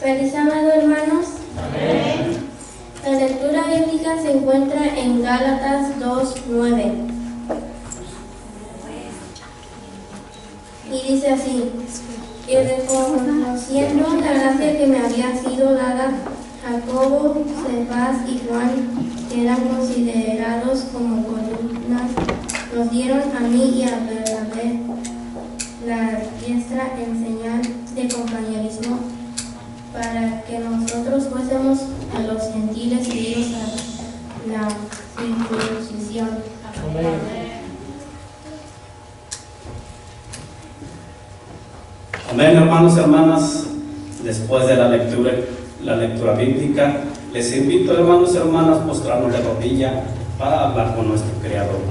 Feliz sábado, hermanos. Amén. La lectura bíblica se encuentra en Gálatas 2:9 y dice así: y reconociendo la gracia que me había sido dada, Jacobo, Cefas y Juan, que eran considerados como columnas, nos dieron a mí y a Bernabé la diestra en señal de compañerismo, para que nosotros fuésemos a los gentiles y ellos a la circuncisión. Amén, hermanos y hermanas. Después de la lectura bíblica, les invito, hermanos y hermanas, a postrarnos de rodilla para hablar con nuestro Creador.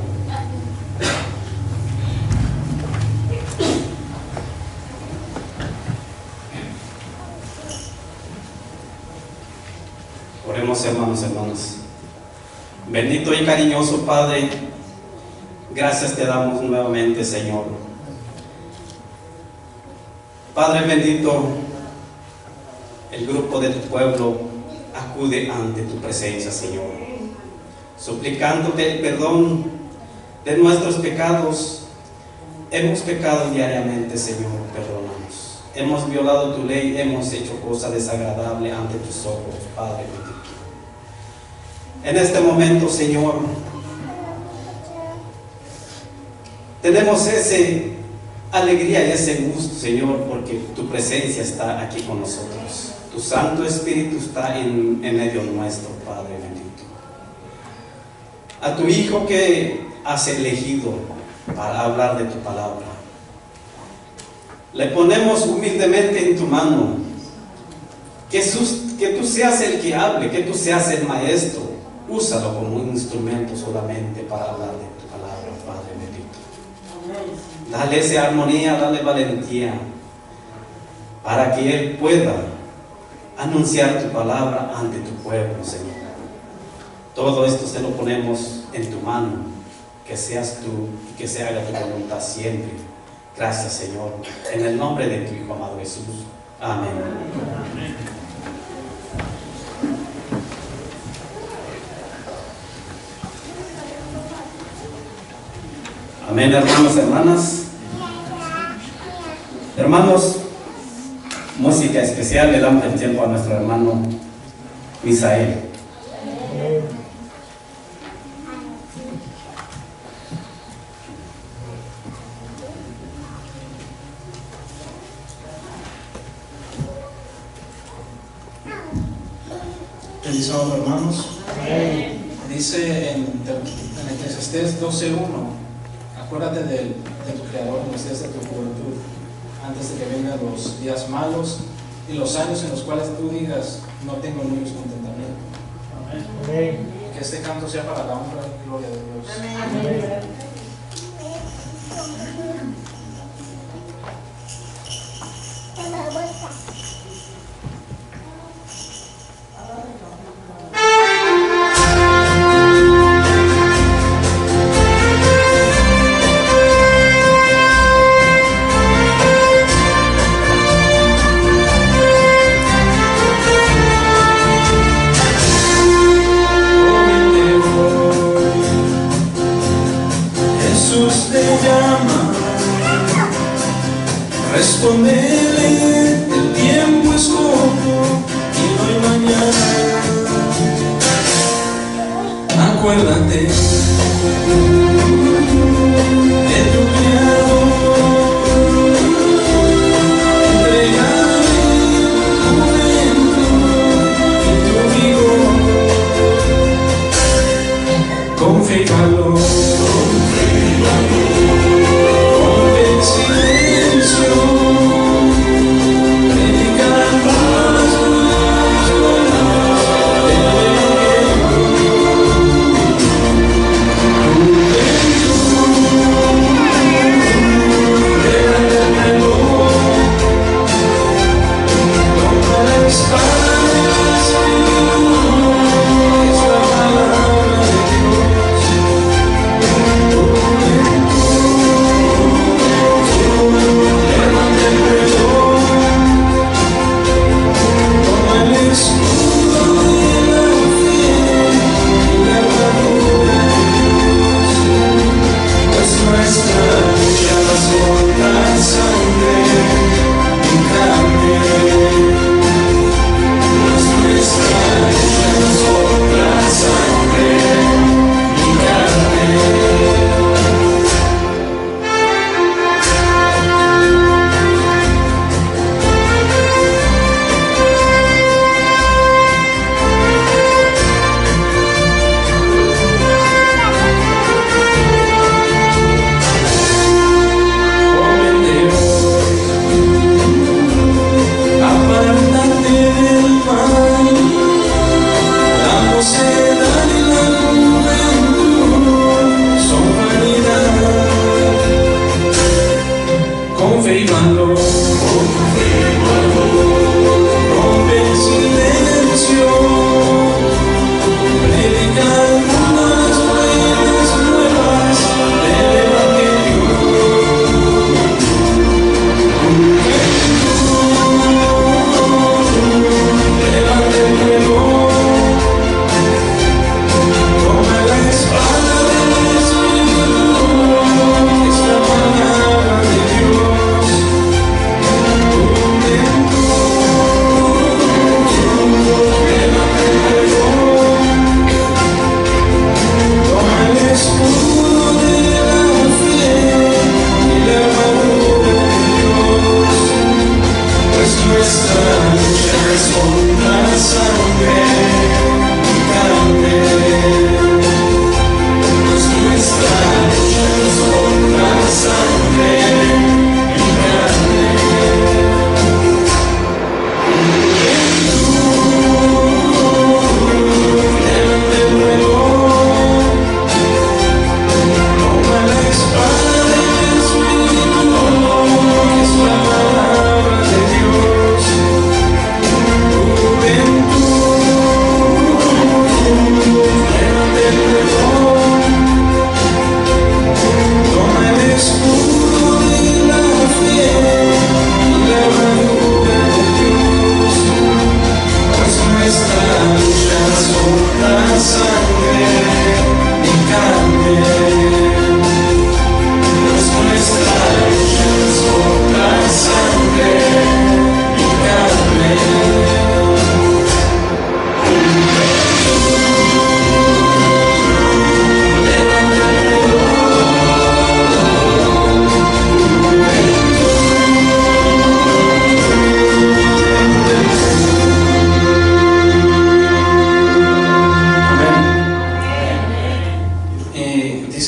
Oremos, hermanos y hermanas. Bendito y cariñoso Padre, gracias te damos nuevamente, Señor. Padre bendito, el grupo de tu pueblo acude ante tu presencia, Señor, suplicándote el perdón de nuestros pecados. Hemos pecado diariamente, Señor, perdónanos. Hemos violado tu ley, hemos hecho cosa desagradable ante tus ojos, Padre bendito. En este momento, Señor, tenemos esa alegría y ese gusto, Señor, porque tu presencia está aquí con nosotros. Tu Santo Espíritu está en medio nuestro, Padre bendito. A tu Hijo que has elegido para hablar de tu palabra, le ponemos humildemente en tu mano, que tú seas el que hable, que tú seas el maestro. Úsalo como un instrumento solamente para hablar de tu palabra, Padre bendito. Dale esa armonía, dale valentía, para que Él pueda anunciar tu palabra ante tu pueblo, Señor. Todo esto se lo ponemos en tu mano, que seas tú y que se haga tu voluntad siempre. Gracias, Señor, en el nombre de tu Hijo amado Jesús. Amén. Amén, hermanos, hermanas. Hermanos, música especial, le damos el tiempo a nuestro hermano Misael. Feliz sábado, hermanos. Dice en Eclesiastés 12:1: acuérdate de tu Creador en los días de tu juventud, antes de que vengan los días malos y los años en los cuales tú digas, no tengo en ellos contentamiento. Amén. Que este canto sea para la honra y gloria de Dios. Amén. Respondele, el tiempo es corto y no hay mañana. Acuérdate de tu Creador, entrégale tu juventud y tu vigor, con fe y valor.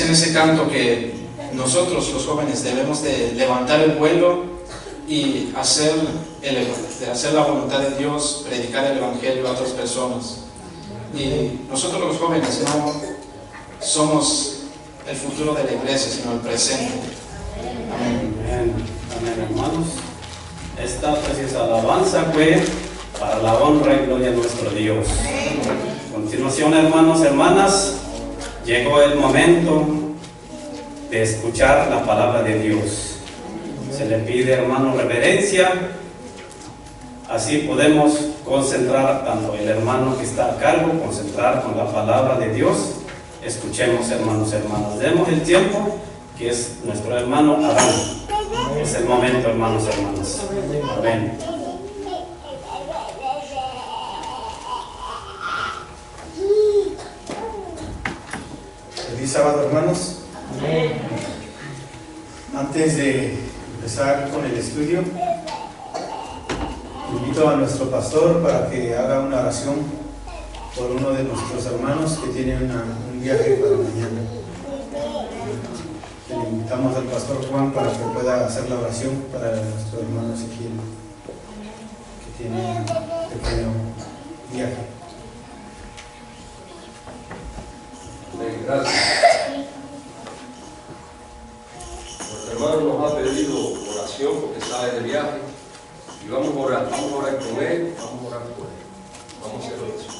dice en ese canto que nosotros los jóvenes debemos de levantar el vuelo y hacer la voluntad de Dios, predicar el Evangelio a otras personas. Y nosotros los jóvenes no somos el futuro de la iglesia, sino el presente. Amén. Amén, amén, hermanos. Esta preciosa alabanza fue para la honra y gloria de nuestro Dios. A continuación, hermanos, hermanas, llegó el momento de escuchar la palabra de Dios. Se le pide, hermano, reverencia. Así podemos concentrar, tanto el hermano que está a cargo, concentrar con la palabra de Dios. Escuchemos, hermanos, hermanas. Demos el tiempo, que es nuestro hermano Adán. Es el momento, hermanos, hermanas. Amén. Feliz sábado, hermanos. Antes de empezar con el estudio, invito a nuestro pastor para que haga una oración por uno de nuestros hermanos que tiene un viaje para mañana. Le invitamos al pastor Juan para que pueda hacer la oración para nuestro hermano Ezequiel, que tiene un pequeño viaje. Gracias. Nuestro hermano nos ha pedido oración porque sale de viaje y vamos a orar con él, vamos a orar por él. Vamos a hacer oración.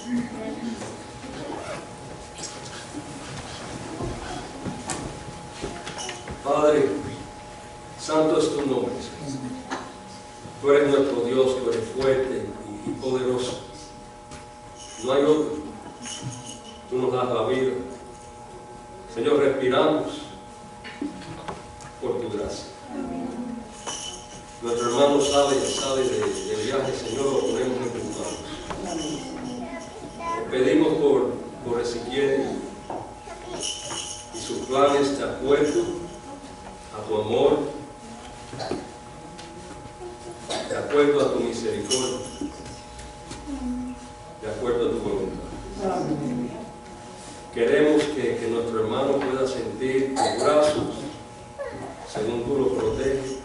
Padre, santo es tu nombre, Señor. Tú eres nuestro Dios, tú eres fuerte y poderoso. No hay otro. Tú nos das la vida. Señor, respiramos por tu gracia. Nuestro hermano sale de viaje, Señor, lo ponemos en tus manos. Te pedimos por Ezequiel y sus planes de acuerdo a tu amor, de acuerdo a tu misericordia, de acuerdo a tu voluntad. Queremos que nuestro hermano pueda sentir tus brazos, según tú lo proteges,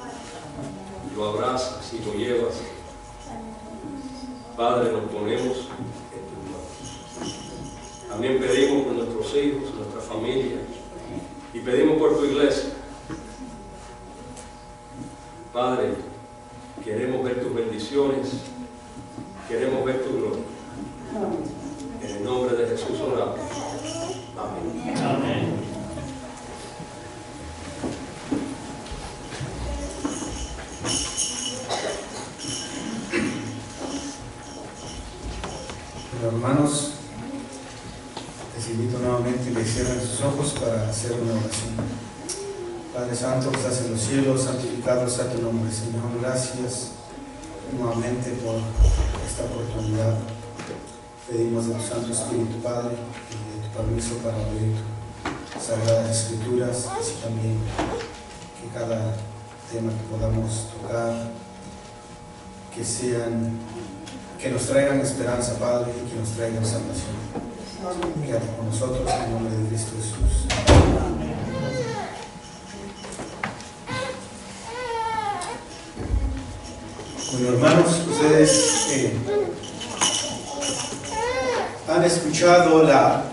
lo abrazas y lo llevas. Padre, nos ponemos en tus manos. También pedimos por nuestros hijos, nuestra familia, y pedimos por tu iglesia. Padre, queremos ver tus bendiciones, queremos ver tu gloria. En el nombre de Jesús oramos. Amén. Amén. Pero hermanos, les invito nuevamente a que cierren sus ojos para hacer una oración. Padre Santo que estás en los cielos, santificado sea tu nombre. Señor, gracias nuevamente por esta oportunidad. Pedimos de tu Santo Espíritu, Padre, y de tu permiso para abrir tus Sagradas Escrituras, así también que cada tema que podamos tocar, que nos traigan esperanza, Padre, y que nos traigan salvación. Quédate con nosotros en el nombre de Cristo Jesús. Bueno, hermanos, ustedes han escuchado la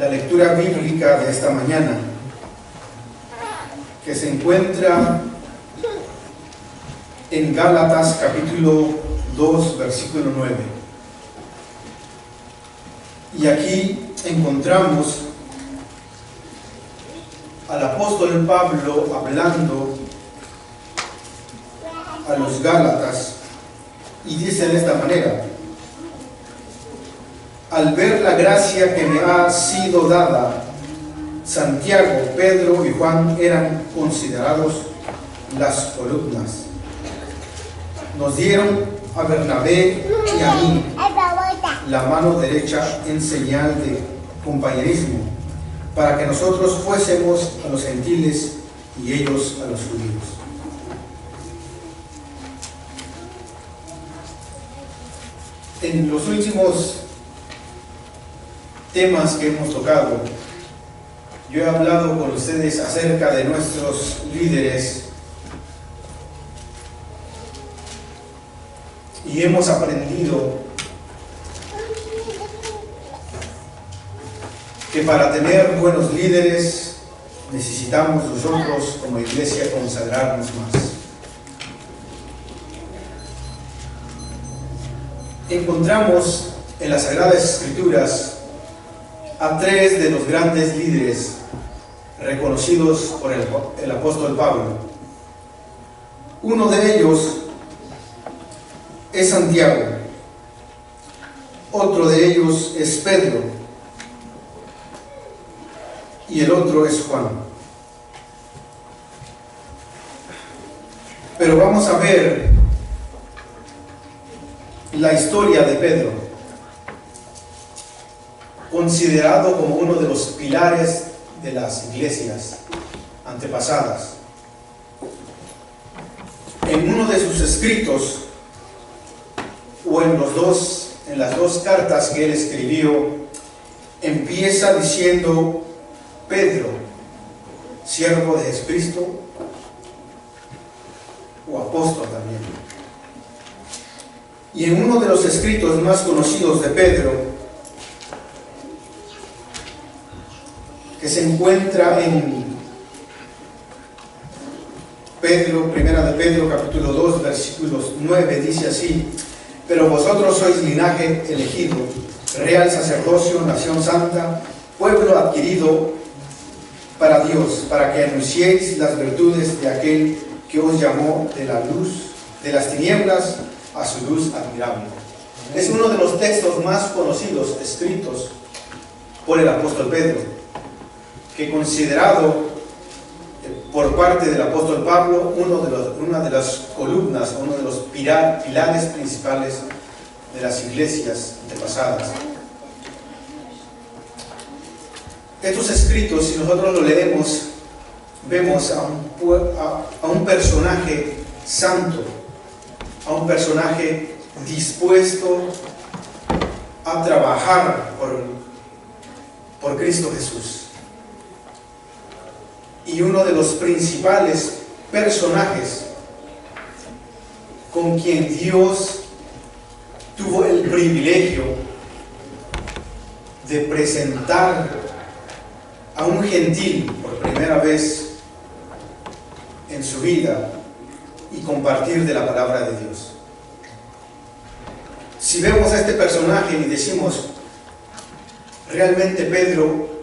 lectura bíblica de esta mañana, que se encuentra en Gálatas capítulo 2, versículo 9. Y aquí encontramos al apóstol Pablo hablando a los Gálatas, y dice de esta manera: al ver la gracia que me ha sido dada, Santiago, Pedro y Juan eran considerados las columnas. Nos dieron a Bernabé y a mí la mano derecha en señal de compañerismo, para que nosotros fuésemos a los gentiles y ellos a los judíos. En los últimos temas que hemos tocado, Yo he hablado con ustedes acerca de nuestros líderes y hemos aprendido que para tener buenos líderes necesitamos nosotros como iglesia consagrarnos más. Encontramos en las Sagradas Escrituras a 3 de los grandes líderes reconocidos por el apóstol Pablo. Uno de ellos es Santiago, otro de ellos es Pedro y el otro es Juan. Pero vamos a ver la historia de Pedro, considerado como uno de los pilares de las iglesias antepasadas. En uno de sus escritos, o en las dos cartas que él escribió, empieza diciendo: Pedro, siervo de Jesucristo, o apóstol también. Y en uno de los escritos más conocidos de Pedro, que se encuentra en Primera de Pedro, capítulo 2, versículos 9, dice así: pero vosotros sois linaje elegido, real sacerdocio, nación santa, pueblo adquirido para Dios, para que anunciéis las virtudes de aquel que os llamó de la luz, de las tinieblas, a su luz admirable. Es uno de los textos más conocidos escritos por el apóstol Pedro, que considerado por parte del apóstol Pablo una de las columnas, uno de los pilares principales de las iglesias antepasadas. Estos escritos, si nosotros lo leemos, vemos a un personaje santo, a un personaje dispuesto a trabajar por Cristo Jesús. Y uno de los principales personajes con quien Dios tuvo el privilegio de presentar a un gentil por primera vez en su vida y compartir de la palabra de Dios. Si vemos a este personaje y decimos, realmente Pedro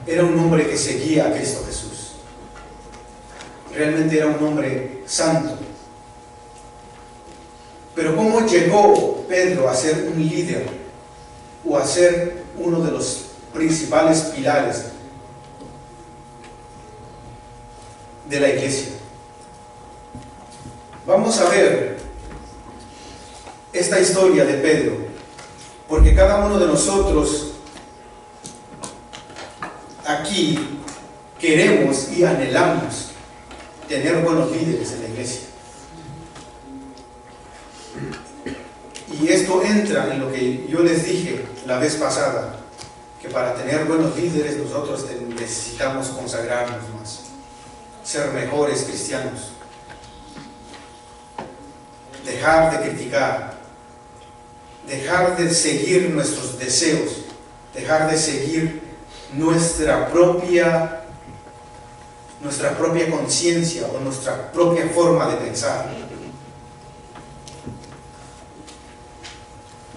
era un hombre que seguía a Cristo Jesús. Realmente era un hombre santo. Pero ¿cómo llegó Pedro a ser un líder o a ser uno de los principales pilares de la iglesia? Vamos a ver esta historia de Pedro, porque cada uno de nosotros aquí queremos y anhelamos tener buenos líderes en la iglesia. Y esto entra en lo que yo les dije la vez pasada, que para tener buenos líderes nosotros necesitamos consagrarnos más, ser mejores cristianos, dejar de criticar, dejar de seguir nuestros deseos, dejar de seguir nuestra propia conciencia o nuestra propia forma de pensar.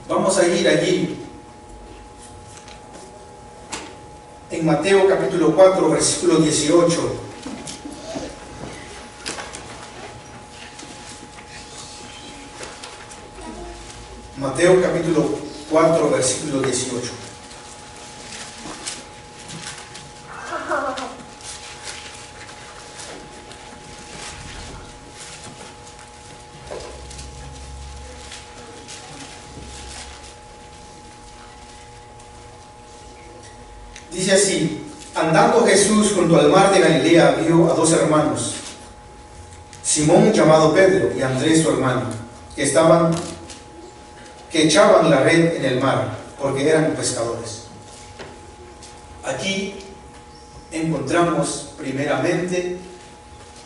Vamos a ir allí en Mateo capítulo 4, versículo 18. Mateo capítulo 4, versículo 18. Dice así: andando Jesús junto al mar de Galilea, vio a dos hermanos, Simón llamado Pedro y Andrés su hermano, que echaban la red en el mar, porque eran pescadores. Aquí encontramos primeramente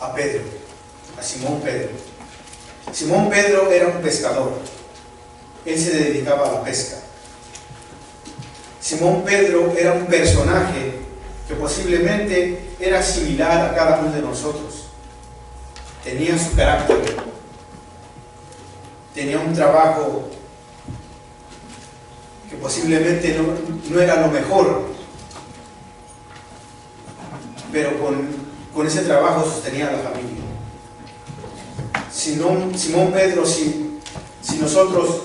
a Pedro, a Simón Pedro. Simón Pedro era un pescador. Él se dedicaba a la pesca. Simón Pedro era un personaje que posiblemente era similar a cada uno de nosotros. Tenía su carácter, tenía un trabajo que posiblemente no era lo mejor, pero con ese trabajo sostenía a la familia. Simón Pedro, si nosotros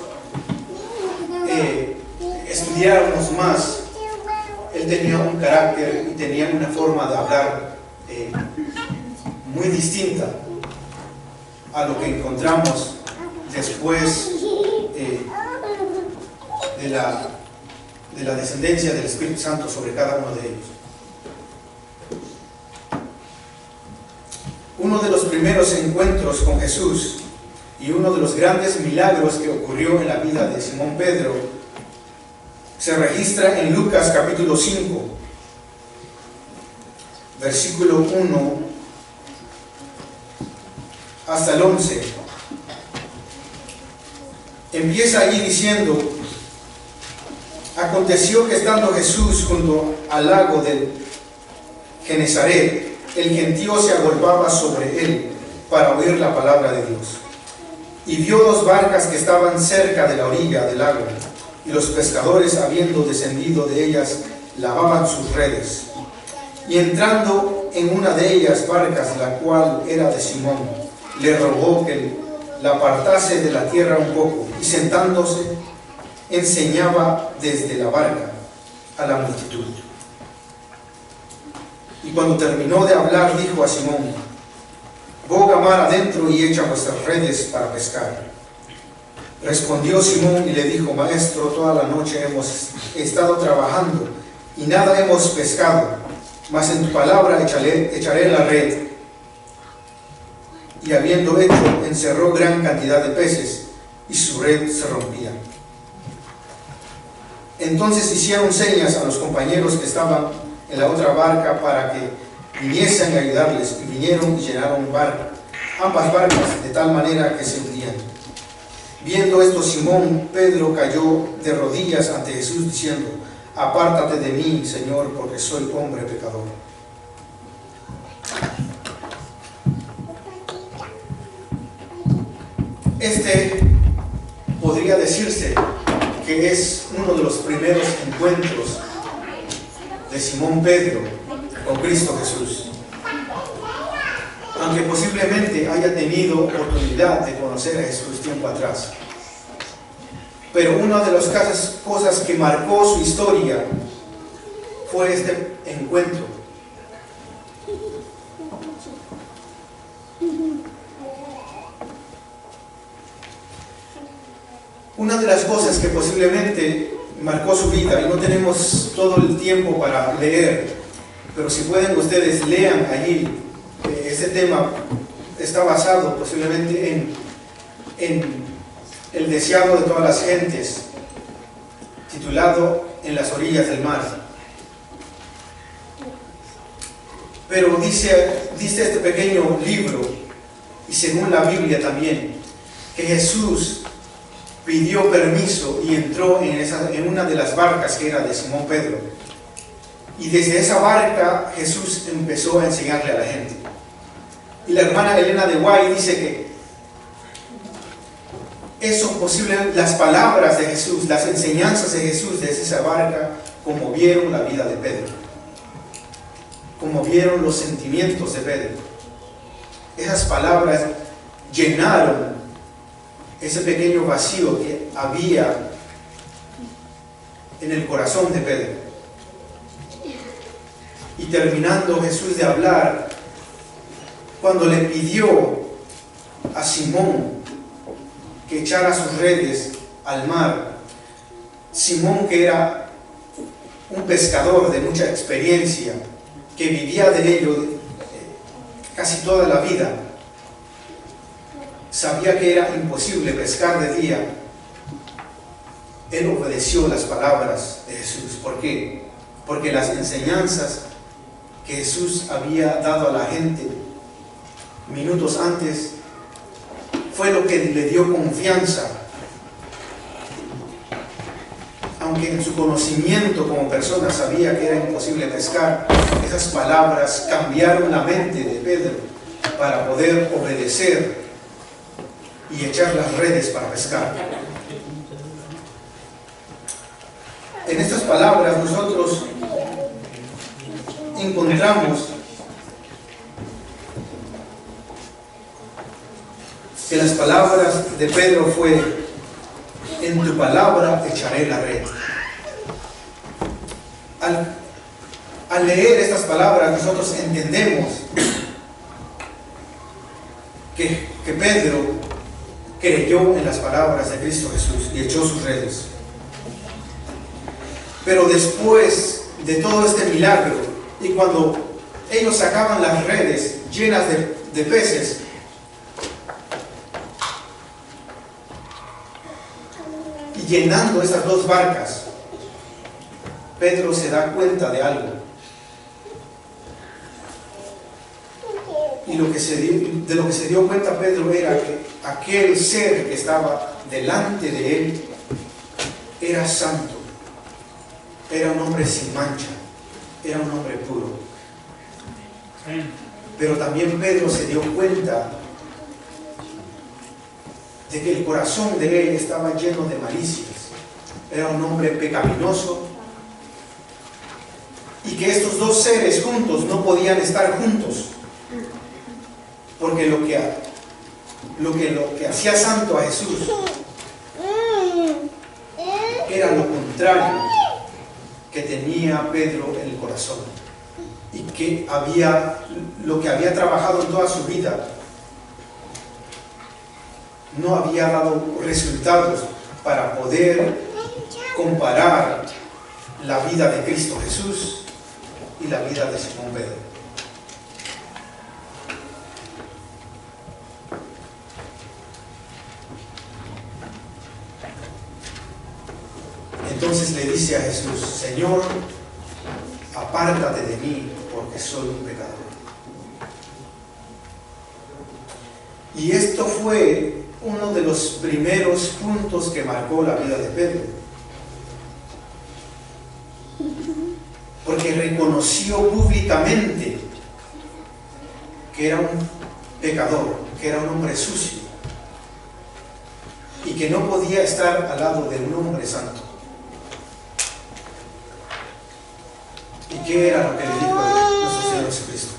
estudiáramos más, él tenía un carácter y tenía una forma de hablar muy distinta a lo que encontramos después de la descendencia del Espíritu Santo sobre cada uno de ellos. Uno de los primeros encuentros con Jesús y uno de los grandes milagros que ocurrió en la vida de Simón Pedro se registra en Lucas capítulo 5, versículo 1 hasta el 11. Empieza allí diciendo: aconteció que estando Jesús junto al lago de Genesaret, el gentío se agolpaba sobre él para oír la palabra de Dios. Y vio dos barcas que estaban cerca de la orilla del lago, y los pescadores, habiendo descendido de ellas, lavaban sus redes. Y entrando en una de ellas barcas, la cual era de Simón, le rogó que la apartase de la tierra un poco, y sentándose, enseñaba desde la barca a la multitud. Y cuando terminó de hablar, dijo a Simón: boga mar adentro y echa vuestras redes para pescar. Respondió Simón y le dijo: maestro, toda la noche hemos estado trabajando y nada hemos pescado, mas en tu palabra echaré la red. Y habiendo hecho, encerró gran cantidad de peces, y su red se rompía. Entonces hicieron señas a los compañeros que estaban en la otra barca para que viniesen a ayudarles, y vinieron y llenaron ambas barcas de tal manera que se hundían. Viendo esto, Simón Pedro cayó de rodillas ante Jesús diciendo: apártate de mí, Señor, porque soy hombre pecador. Este podría decirse que es uno de los primeros encuentros de Simón Pedro con Cristo Jesús. Aunque posiblemente haya tenido oportunidad de conocer a Jesús tiempo atrás. Pero una de las cosas que marcó su historia fue este encuentro. Una de las cosas que posiblemente marcó su vida, y no tenemos todo el tiempo para leer, pero si pueden ustedes lean allí. Este tema está basado posiblemente en el deseado de todas las gentes, titulado En las orillas del mar. Pero dice este pequeño libro, y según la Biblia también, que Jesús pidió permiso y entró en una de las barcas que era de Simón Pedro. Y desde esa barca Jesús empezó a enseñarle a la gente. Y la hermana Elena de White dice que eso posible, las palabras de Jesús, las enseñanzas de Jesús desde esa barca conmovieron la vida de Pedro, conmovieron los sentimientos de Pedro. Esas palabras llenaron ese pequeño vacío que había en el corazón de Pedro. Y terminando Jesús de hablar, cuando le pidió a Simón que echara sus redes al mar, Simón, que era un pescador de mucha experiencia, que vivía de ello casi toda la vida, sabía que era imposible pescar de día. Él obedeció las palabras de Jesús. ¿Por qué? Porque las enseñanzas que Jesús había dado a la gente minutos antes fue lo que le dio confianza. Aunque en su conocimiento como persona sabía que era imposible pescar, esas palabras cambiaron la mente de Pedro para poder obedecer y echar las redes para pescar. En estas palabras nosotros encontramos que las palabras de Pedro fue: en tu palabra echaré la red. Al leer estas palabras nosotros entendemos que Pedro creyó en las palabras de Cristo Jesús y echó sus redes. Pero después de todo este milagro, y cuando ellos sacaban las redes llenas de peces, y llenando esas dos barcas, Pedro se da cuenta de algo. Y de lo que se dio cuenta Pedro era que aquel ser que estaba delante de él era santo, era un hombre sin mancha, era un hombre puro. Pero también Pedro se dio cuenta de que el corazón de él estaba lleno de malicias, era un hombre pecaminoso, y que estos dos seres juntos no podían estar juntos, porque lo que hacía santo a Jesús era lo contrario que tenía Pedro en el corazón, y que lo que había trabajado en toda su vida no había dado resultados para poder comparar la vida de Cristo Jesús y la vida de Simón Pedro. Entonces le dice a Jesús: Señor, apártate de mí, porque soy un pecador. Y esto fue uno de los primeros puntos que marcó la vida de Pedro, porque reconoció públicamente que era un pecador, que era un hombre sucio, y que no podía estar al lado de un hombre santo. ¿Y qué era lo que le dijo nuestro Señor Jesucristo?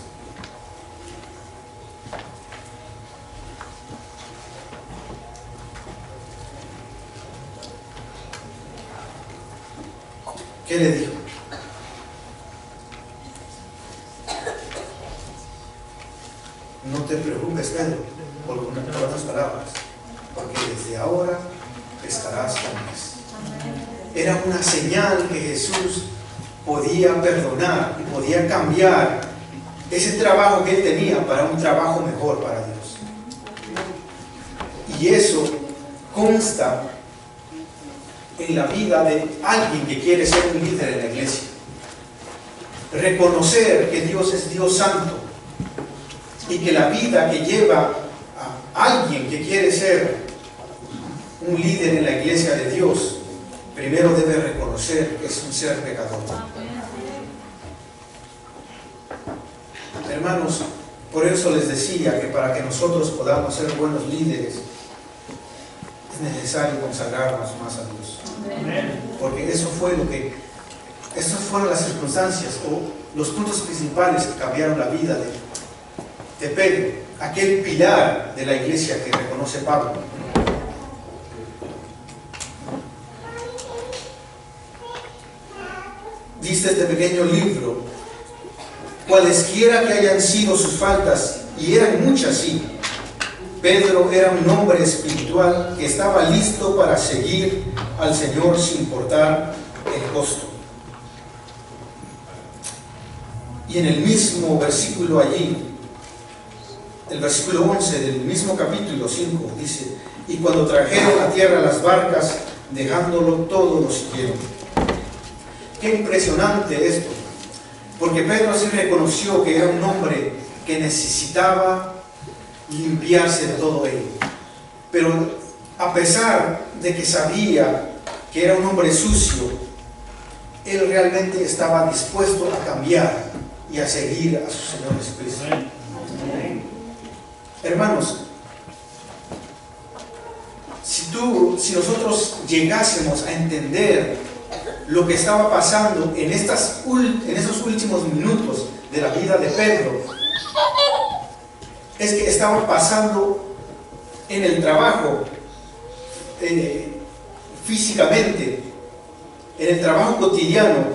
¿Qué le dijo? No te preocupes, Pedro, por otras palabras, porque desde ahora pescarás hombres. Era una señal que Jesús podía perdonar y podía cambiar ese trabajo que él tenía para un trabajo mejor para Dios. Y eso consta en la vida de alguien que quiere ser un líder en la iglesia. Reconocer que Dios es Dios santo, y que la vida que lleva a alguien que quiere ser un líder en la iglesia de Dios, primero debe reconocer que es un ser pecador. Hermanos, por eso les decía que para que nosotros podamos ser buenos líderes es necesario consagrarnos más a Dios. Porque esas fueron las circunstancias o los puntos principales que cambiaron la vida de Pedro, aquel pilar de la iglesia que reconoce Pablo. Dice este pequeño libro: cualesquiera que hayan sido sus faltas, y eran muchas, sí, Pedro era un hombre espiritual que estaba listo para seguir al Señor sin importar el costo. Y en el mismo versículo allí, el versículo 11 del mismo capítulo 5, dice: y cuando trajeron a tierra las barcas, dejándolo todo, lo siguieron. Qué impresionante esto, Porque Pedro sí reconoció que era un hombre que necesitaba limpiarse de todo ello. Pero a pesar de que sabía que era un hombre sucio, él realmente estaba dispuesto a cambiar y a seguir a su Señor Jesucristo. Hermanos, si nosotros llegásemos a entender lo que estaba pasando en esos últimos minutos de la vida de Pedro, es que estaba pasando en el trabajo, físicamente, en el trabajo cotidiano,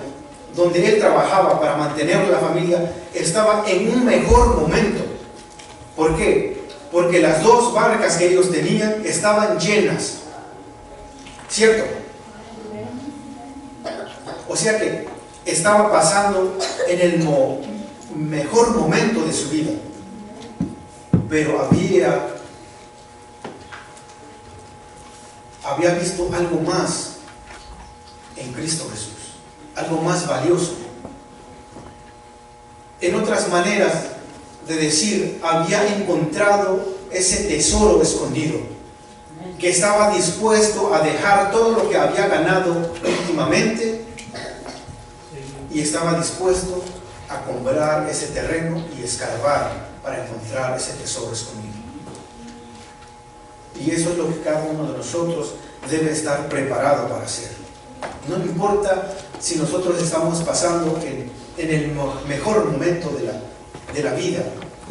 donde él trabajaba para mantener la familia, estaba en un mejor momento. ¿Por qué? Porque las dos barcas que ellos tenían estaban llenas, ¿cierto? O sea que estaba pasando en el mejor momento de su vida, pero había visto algo más en Cristo Jesús, algo más valioso. En otras maneras de decir, había encontrado ese tesoro escondido, que estaba dispuesto a dejar todo lo que había ganado últimamente y estaba dispuesto a comprar ese terreno y escarbar para encontrar ese tesoro escondido. Y eso es lo que cada uno de nosotros debe estar preparado para hacer. No importa si nosotros estamos pasando en el mejor momento de la vida,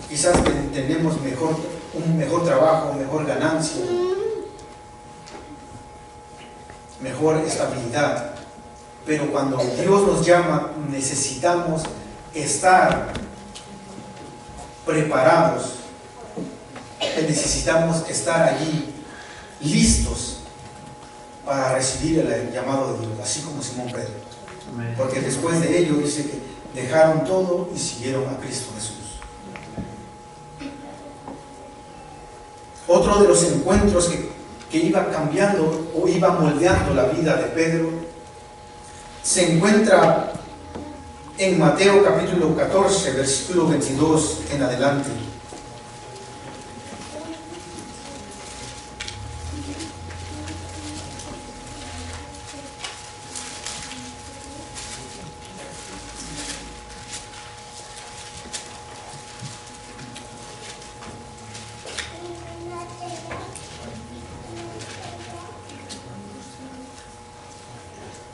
quizás tenemos un mejor trabajo, mejor ganancia, mejor estabilidad, pero cuando Dios nos llama necesitamos estar preparados, necesitamos estar allí listos para recibir el llamado de Dios, así como Simón Pedro. Porque después de ello dice que dejaron todo y siguieron a Cristo Jesús. Otro de los encuentros que iba cambiando o iba moldeando la vida de Pedro se encuentra en Mateo capítulo 14, versículo 22 en adelante.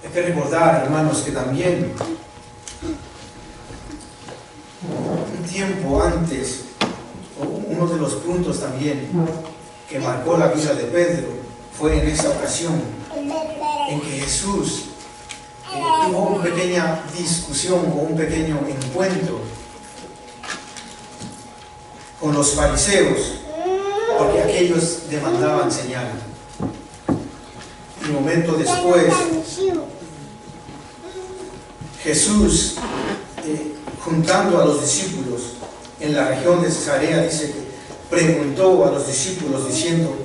Hay que recordar, hermanos, que también un tiempo antes, uno de los puntos también que marcó la vida de Pedro fue en esa ocasión en que Jesús tuvo una pequeña discusión o un pequeño encuentro con los fariseos, porque aquellos demandaban señal. Un momento después, Jesús, juntando a los discípulos en la región de Cesarea, dice que preguntó a los discípulos diciendo: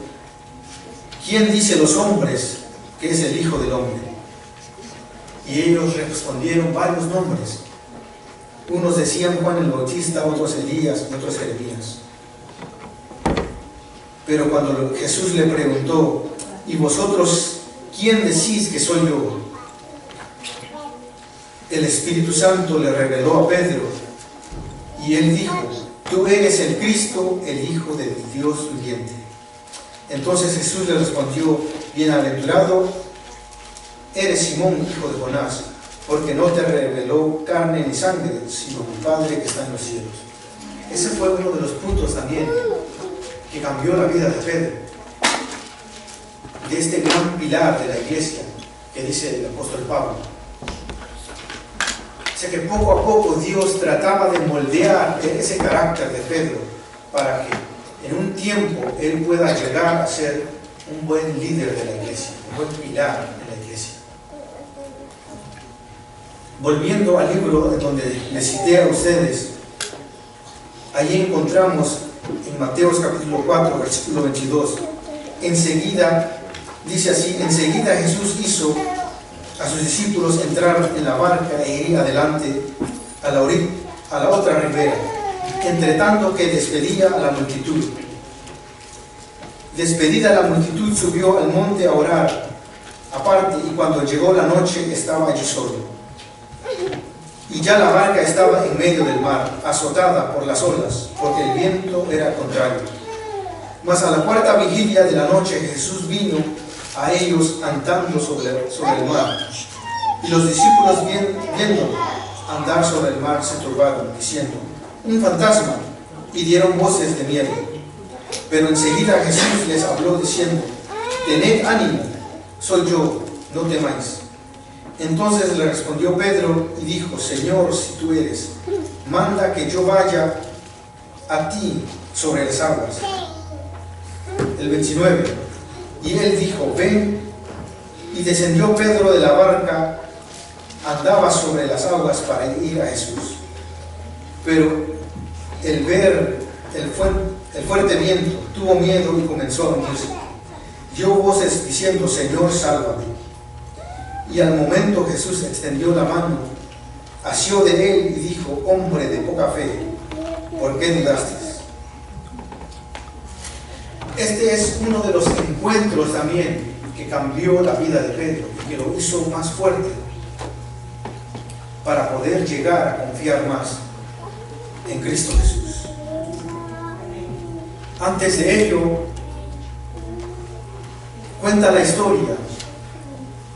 ¿quién dice los hombres que es el Hijo del Hombre? Y ellos respondieron varios nombres. Unos decían Juan el Bautista, otros Elías y otros Jeremías. Pero cuando Jesús le preguntó: ¿y vosotros quién decís que soy yo? El Espíritu Santo le reveló a Pedro y él dijo: tú eres el Cristo, el Hijo del Dios viviente. Entonces Jesús le respondió: bienaventurado eres Simón, hijo de Jonás, porque no te reveló carne ni sangre, sino mi Padre que está en los cielos. Ese fue uno de los puntos también que cambió la vida de Pedro, de este gran pilar de la iglesia que dice el apóstol Pablo. O sea que poco a poco Dios trataba de moldear ese carácter de Pedro para que en un tiempo él pueda llegar a ser un buen líder de la iglesia, un buen pilar de la iglesia. Volviendo al libro donde les cité a ustedes, allí encontramos en Mateo capítulo 4, versículo 22, enseguida, dice así: enseguida Jesús hizo a sus discípulos entrar en la barca e ir adelante a la otra ribera, entre tanto que despedía a la multitud. Despedida la multitud, subió al monte a orar aparte, y cuando llegó la noche estaba allí solo. Y ya la barca estaba en medio del mar, azotada por las olas, porque el viento era contrario. Mas a la cuarta vigilia de la noche Jesús vino a ellos andando sobre el mar. Y los discípulos, viendo andar sobre el mar, se turbaron, diciendo: un fantasma, y dieron voces de miedo. Pero enseguida Jesús les habló diciendo: tened ánimo, soy yo, no temáis. Entonces le respondió Pedro y dijo: Señor, si tú eres, manda que yo vaya a ti sobre las aguas. El 29. Y él dijo: ven. Y descendió Pedro de la barca, andaba sobre las aguas para ir a Jesús. Pero el ver el fuerte viento, tuvo miedo y comenzó a hundirse. Dio voces diciendo: Señor, sálvame. Y al momento Jesús extendió la mano, asió de él y dijo: hombre de poca fe, ¿por qué dudaste? Este es uno de los encuentros también que cambió la vida de Pedro y que lo hizo más fuerte para poder llegar a confiar más en Cristo Jesús. Antes de ello, cuenta la historia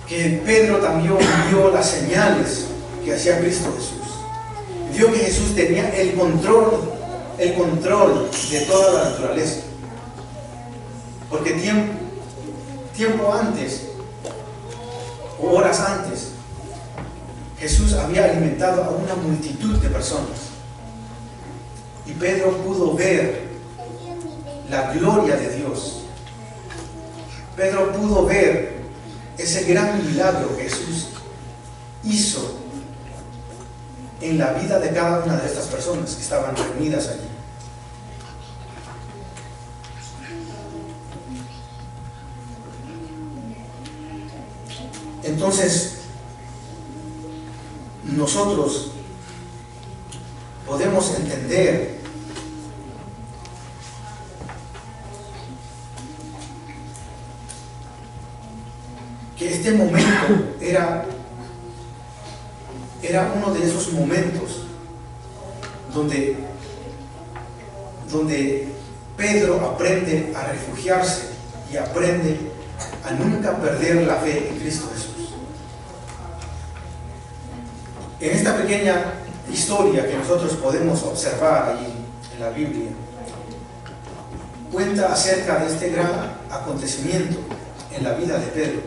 que Pedro también vio las señales que hacía Cristo Jesús. Vio que Jesús tenía el control de toda la naturaleza. Porque tiempo antes, o horas antes, Jesús había alimentado a una multitud de personas. Y Pedro pudo ver la gloria de Dios. Pedro pudo ver ese gran milagro que Jesús hizo en la vida de cada una de estas personas que estaban reunidas allí. Entonces, nosotros podemos entender que este momento era uno de esos momentos donde Pedro aprende a refugiarse y aprende a nunca perder la fe en Cristo Jesús. En esta pequeña historia que nosotros podemos observar allí en la Biblia, cuenta acerca de este gran acontecimiento en la vida de Pedro.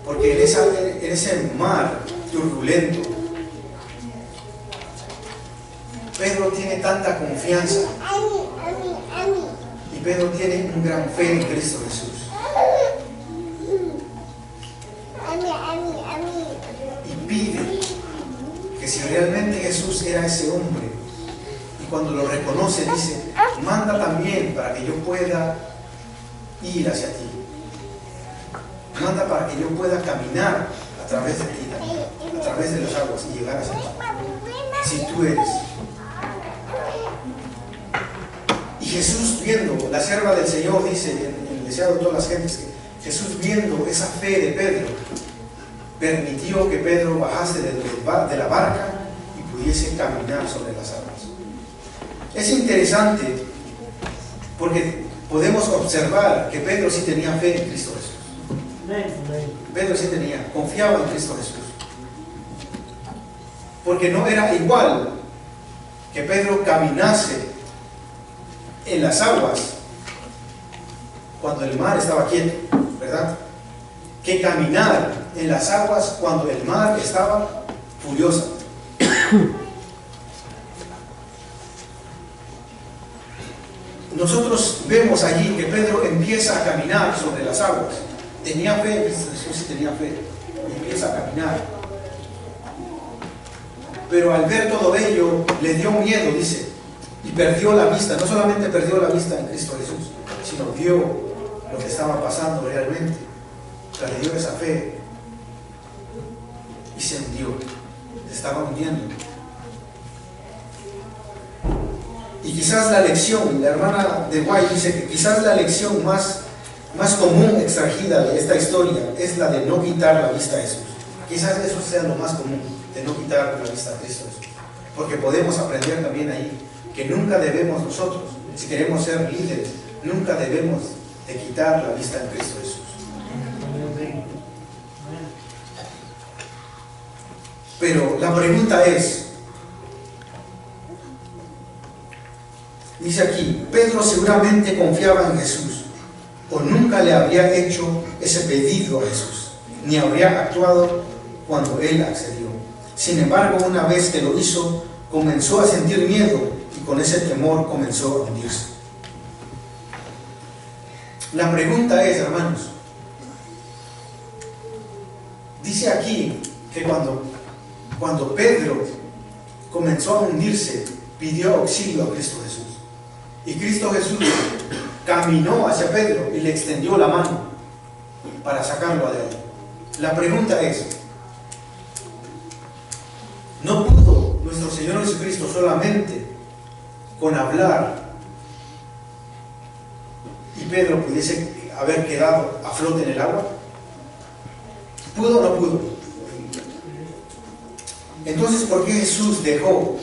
Porque en ese mar turbulento, Pedro tiene tanta confianza y Pedro tiene un gran fe en Cristo Jesús. Y pide que si realmente Jesús era ese hombre, y cuando lo reconoce dice: manda también para que yo pueda ir hacia ti. Manda para que yo pueda caminar a través de ti, a través de las aguas y llegar hacia ti. Si tú eres. Y Jesús, viendo, la sierva del Señor dice en el deseado de todas las gentes, que Jesús, viendo esa fe de Pedro, permitió que Pedro bajase de la barca y pudiese caminar sobre las aguas. Es interesante porque podemos observar que Pedro sí tenía fe en Cristo Jesús. Pedro sí confiaba en Cristo Jesús. Porque no era igual que Pedro caminase en las aguas cuando el mar estaba quieto, ¿verdad? Que caminar en las aguas cuando el mar estaba furioso. Nosotros vemos allí que Pedro empieza a caminar sobre las aguas. Tenía fe, Jesús sí tenía fe, y empieza a caminar. Pero al ver todo ello, le dio miedo, dice, y perdió la vista. No solamente perdió la vista en Cristo Jesús, sino vio lo que estaba pasando realmente. Perdió esa fe y se hundió. estaba hundiendo. Y quizás la lección, la hermana de White dice que quizás la lección más común extrajida de esta historia es la de no quitar la vista a Jesús. Quizás eso sea lo más común, de no quitar la vista a Cristo Jesús. Porque podemos aprender también ahí que nunca debemos nosotros, si queremos ser líderes, nunca debemos de quitar la vista en Cristo Jesús. Pero la pregunta es, dice aquí, Pedro seguramente confiaba en Jesús, o nunca le habría hecho ese pedido a Jesús, ni habría actuado cuando él accedió. Sin embargo, una vez que lo hizo, comenzó a sentir miedo y con ese temor comenzó a hundirse. La pregunta es, hermanos, dice aquí que cuando Pedro comenzó a hundirse, pidió auxilio a Cristo Jesús. Y Cristo Jesús caminó hacia Pedro y le extendió la mano para sacarlo adelante. La pregunta es, ¿no pudo nuestro Señor Jesucristo solamente con hablar y Pedro pudiese haber quedado a flote en el agua? ¿Pudo o no pudo? Entonces, ¿por qué Jesús dejó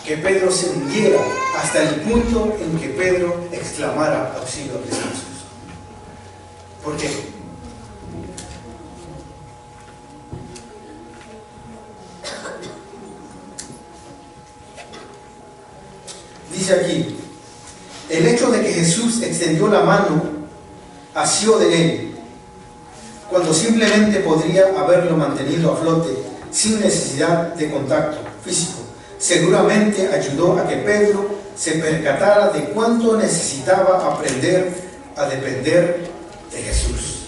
que Pedro se hundiera hasta el punto en que Pedro exclamara auxilio a Cristo Jesús? ¿Por qué? Dice aquí, el hecho de que Jesús extendió la mano asió de él, cuando simplemente podría haberlo mantenido a flote sin necesidad de contacto físico, seguramente ayudó a que Pedro se percatara de cuánto necesitaba aprender a depender de Jesús.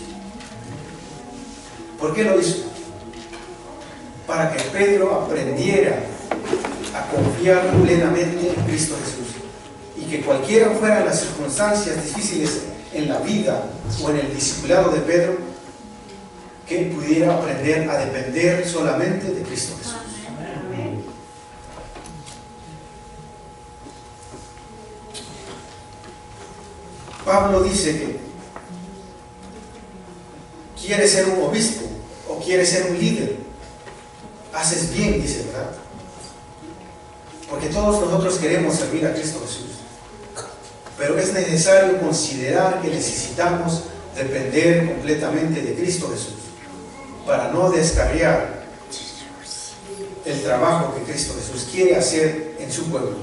¿Por qué lo hizo? Para que Pedro aprendiera a confiar plenamente en Cristo Jesús, y que cualquiera fueran las circunstancias difíciles en la vida o en el discipulado de Pedro, que él pudiera aprender a depender solamente de Cristo Jesús. Pablo dice que quiere ser un obispo o quiere ser un líder. Haces bien, dice, ¿verdad? Porque todos nosotros queremos servir a Cristo Jesús. Pero es necesario considerar que necesitamos depender completamente de Cristo Jesús para no descarriar el trabajo que Cristo Jesús quiere hacer en su pueblo.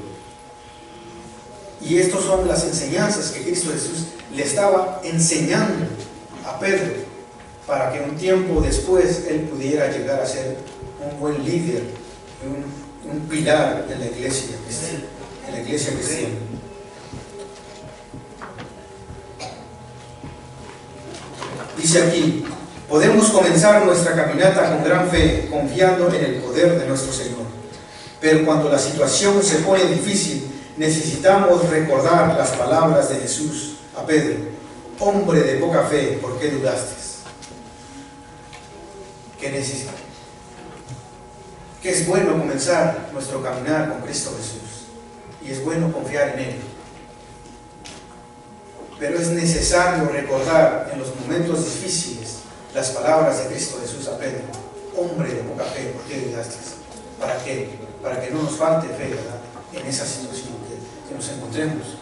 Y estas son las enseñanzas que Cristo Jesús le estaba enseñando a Pedro, para que un tiempo después él pudiera llegar a ser un buen líder, un pilar en la iglesia cristiana. Dice aquí, podemos comenzar nuestra caminata con gran fe, confiando en el poder de nuestro Señor. Pero cuando la situación se pone difícil, necesitamos recordar las palabras de Jesús a Pedro: hombre de poca fe, ¿por qué dudaste? Que es bueno comenzar nuestro caminar con Cristo Jesús, y es bueno confiar en Él. Pero es necesario recordar en los momentos difíciles las palabras de Cristo Jesús a Pedro: hombre de poca fe, ¿por qué dudaste? ¿Para qué? Para que no nos falte fe, ¿verdad?, en esa situación que nos encontremos.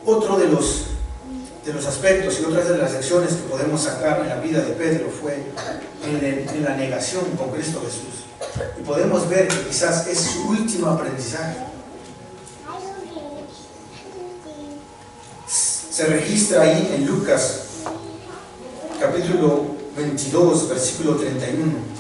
Otro de los aspectos y otras de las lecciones que podemos sacar en la vida de Pedro fue en la negación con Cristo Jesús. Y podemos ver que quizás es su último aprendizaje. Se registra ahí en Lucas capítulo 22, versículo 31.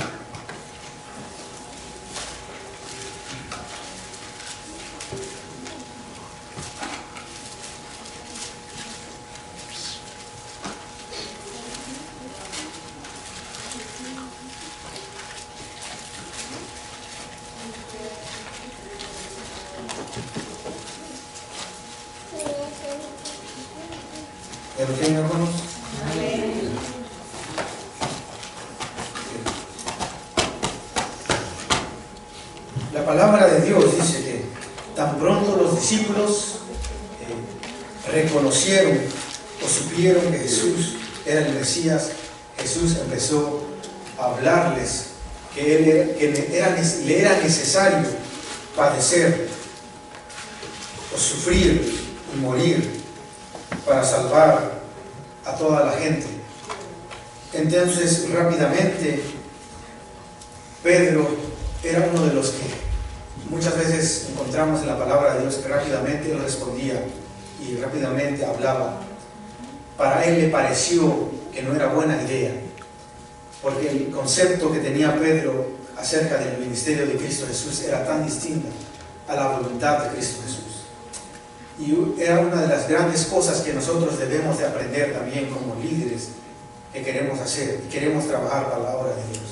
¿Ya lo tienen, hermanos? La palabra de Dios dice que tan pronto los discípulos reconocieron o supieron que Jesús era el Mesías, Jesús empezó a hablarles que le era necesario padecer o sufrir y morir para salvar a toda la gente. Entonces, rápidamente, Pedro era uno de los que muchas veces encontramos en la palabra de Dios que rápidamente él respondía y rápidamente hablaba. Para él le pareció que no era buena idea, porque el concepto que tenía Pedro acerca del ministerio de Cristo Jesús era tan distinto a la voluntad de Cristo Jesús. Y era una de las grandes cosas que nosotros debemos de aprender también como líderes que queremos hacer y queremos trabajar para la obra de Dios.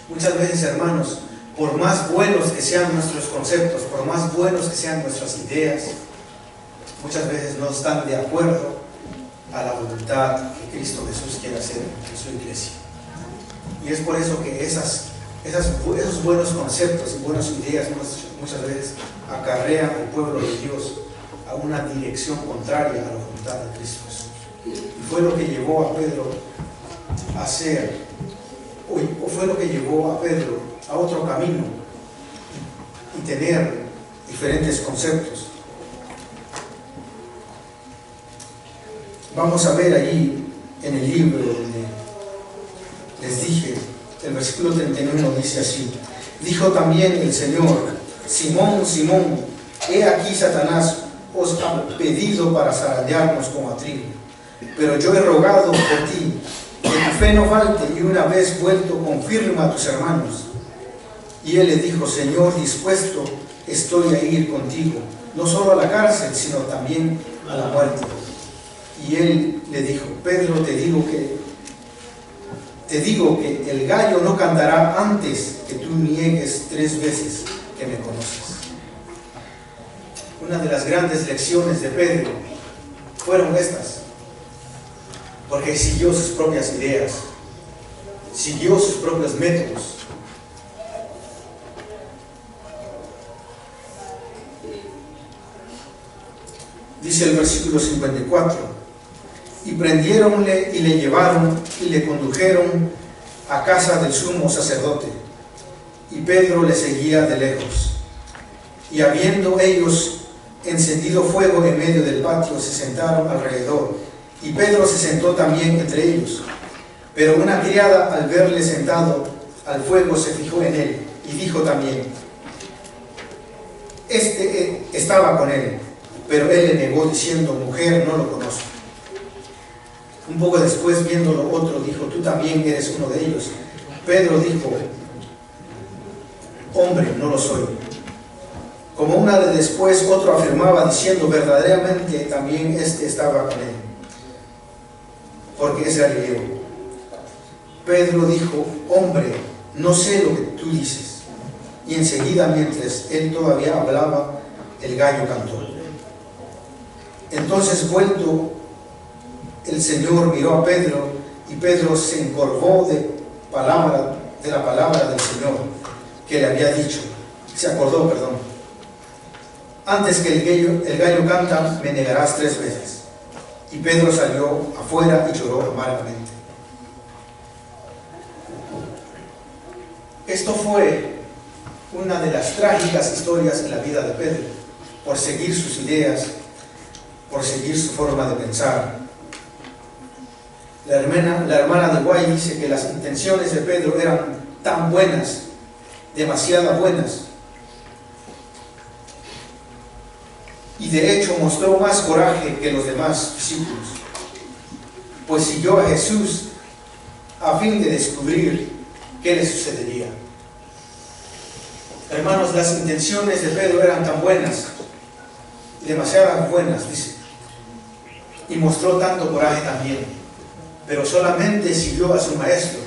Muchas veces, hermanos, por más buenos que sean nuestros conceptos, por más buenos que sean nuestras ideas, muchas veces no están de acuerdo a la voluntad que Cristo Jesús quiere hacer en su iglesia. Y es por eso que esos buenos conceptos y buenas ideas muchas veces acarrean al pueblo de Dios a una dirección contraria a la voluntad de Cristo Jesús. Y fue lo que llevó a Pedro a hacer, o fue lo que llevó a Pedro a otro camino y tener diferentes conceptos. Vamos a ver allí en el libro donde les dije, el versículo 31 dice así: dijo también el Señor: Simón, Simón, he aquí Satanás os ha pedido para zarandearnos como a trigo, pero yo he rogado por ti, que tu fe no falte, y una vez vuelto confirma a tus hermanos. Y él le dijo: Señor, dispuesto estoy a ir contigo, no solo a la cárcel, sino también a la muerte. Y él le dijo: Pedro, te digo que el gallo no cantará antes que tú niegues 3 veces que me conoces. Una de las grandes lecciones de Pedro fueron estas, porque siguió sus propias ideas, siguió sus propios métodos. Dice el versículo 54: y prendiéronle y le llevaron y le condujeron a casa del sumo sacerdote, y Pedro le seguía de lejos. Y habiendo ellos encendido fuego en medio del patio, se sentaron alrededor, y Pedro se sentó también entre ellos. Pero una criada, al verle sentado al fuego, se fijó en él, y dijo también: este estaba con él. Pero él le negó diciendo: mujer, no lo conozco. Un poco después, viéndolo otro, dijo: tú también eres uno de ellos. Pedro dijo: hombre, no lo soy. Como una de después, otro afirmaba diciendo: verdaderamente también este estaba con él, porque es galileo. Pedro dijo: hombre, no sé lo que tú dices. Y enseguida, mientras él todavía hablaba, el gallo cantó. Entonces, vuelto el Señor, miró a Pedro, y Pedro se encorvó de la palabra del Señor que le había dicho. Se acordó, perdón: antes que el gallo canta, me negarás 3 veces. Y Pedro salió afuera y lloró amargamente. Esto fue una de las trágicas historias en la vida de Pedro, por seguir sus ideas, por seguir su forma de pensar. La hermana de White dice que las intenciones de Pedro eran tan buenas, demasiado buenas, y de hecho mostró más coraje que los demás discípulos, pues siguió a Jesús a fin de descubrir qué le sucedería. Hermanos, las intenciones de Pedro eran tan buenas, demasiadas buenas, dice, y mostró tanto coraje también, pero solamente siguió a su maestro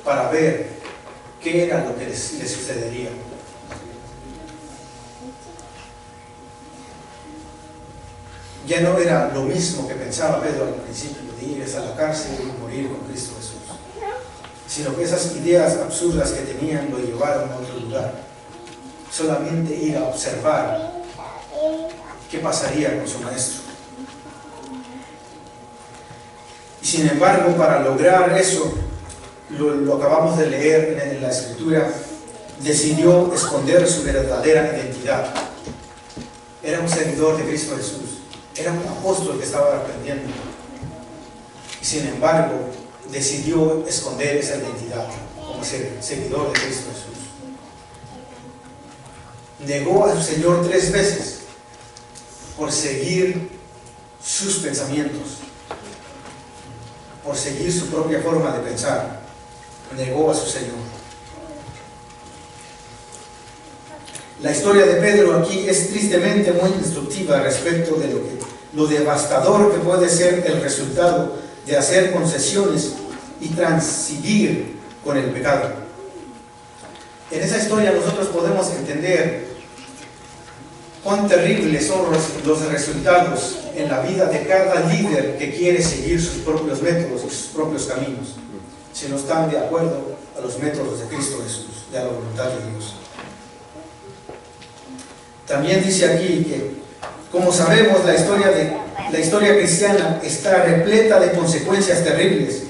para ver qué era lo que le sucedería. ya no era lo mismo que pensaba Pedro al principio, de ir a la cárcel y morir con Cristo Jesús, sino que esas ideas absurdas que tenían lo llevaron a otro lugar. Solamente ir a observar qué pasaría con su maestro. Y sin embargo, para lograr eso, lo acabamos de leer en la Escritura, decidió esconder su verdadera identidad. Era un seguidor de Cristo Jesús, era un apóstol que estaba aprendiendo. Y sin embargo, decidió esconder esa identidad como seguidor de Cristo Jesús. Negó a su Señor 3 veces por seguir sus pensamientos, por seguir su propia forma de pensar. Negó a su Señor. La historia de Pedro aquí es tristemente muy instructiva respecto de lo devastador que puede ser el resultado de hacer concesiones y transigir con el pecado. En esa historia nosotros podemos entender cuán terribles son los resultados en la vida de cada líder que quiere seguir sus propios métodos y sus propios caminos, si no están de acuerdo a los métodos de Cristo Jesús y a la voluntad de Dios. También dice aquí que, como sabemos, la historia cristiana está repleta de consecuencias terribles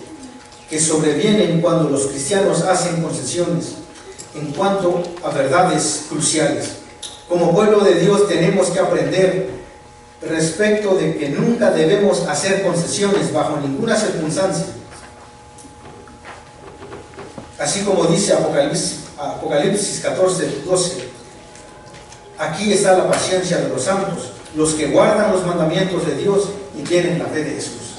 que sobrevienen cuando los cristianos hacen concesiones en cuanto a verdades cruciales. Como pueblo de Dios tenemos que aprender respecto de que nunca debemos hacer concesiones bajo ninguna circunstancia. Así como dice Apocalipsis 14:12, aquí está la paciencia de los santos, los que guardan los mandamientos de Dios y tienen la fe de Jesús.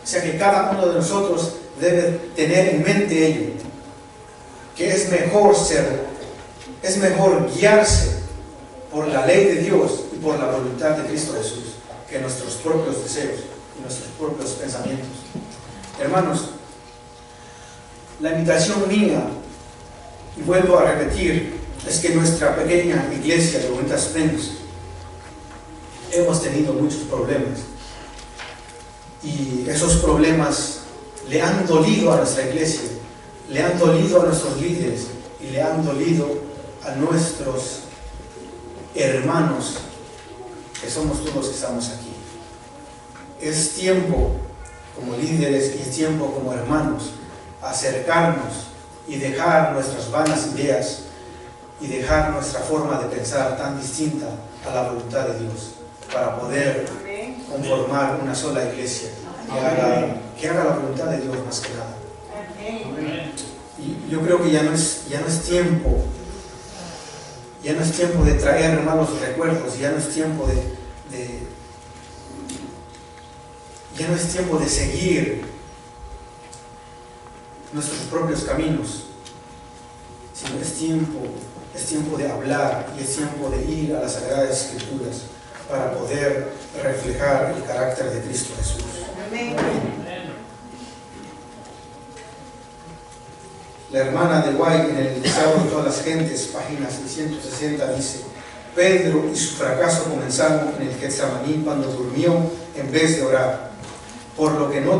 O sea que cada uno de nosotros debe tener en mente ello, que es mejor guiarse por la ley de Dios y por la voluntad de Cristo Jesús que nuestros propios deseos y nuestros propios pensamientos. Hermanos, la invitación mía, y vuelvo a repetir, es que nuestra pequeña iglesia de Bonita Springs hemos tenido muchos problemas, y esos problemas le han dolido a nuestra iglesia, le han dolido a nuestros líderes y le han dolido a nuestros hermanos, que somos todos los que estamos aquí. Es tiempo como líderes y es tiempo como hermanos acercarnos y dejar nuestras vanas ideas y dejar nuestra forma de pensar tan distinta a la voluntad de Dios, para poder conformar una sola iglesia que haga la voluntad de Dios más que nada. Y yo creo que ya no es tiempo de traer malos recuerdos, ya no es tiempo de seguir nuestros propios caminos, sino es tiempo de hablar, y es tiempo de ir a las Sagradas Escrituras para poder reflejar el carácter de Cristo Jesús. Amén. La hermana de White en el Deseo de todas las gentes, página 660, dice: Pedro y su fracaso comenzaron en el Getsemaní cuando durmió en vez de orar, por lo que no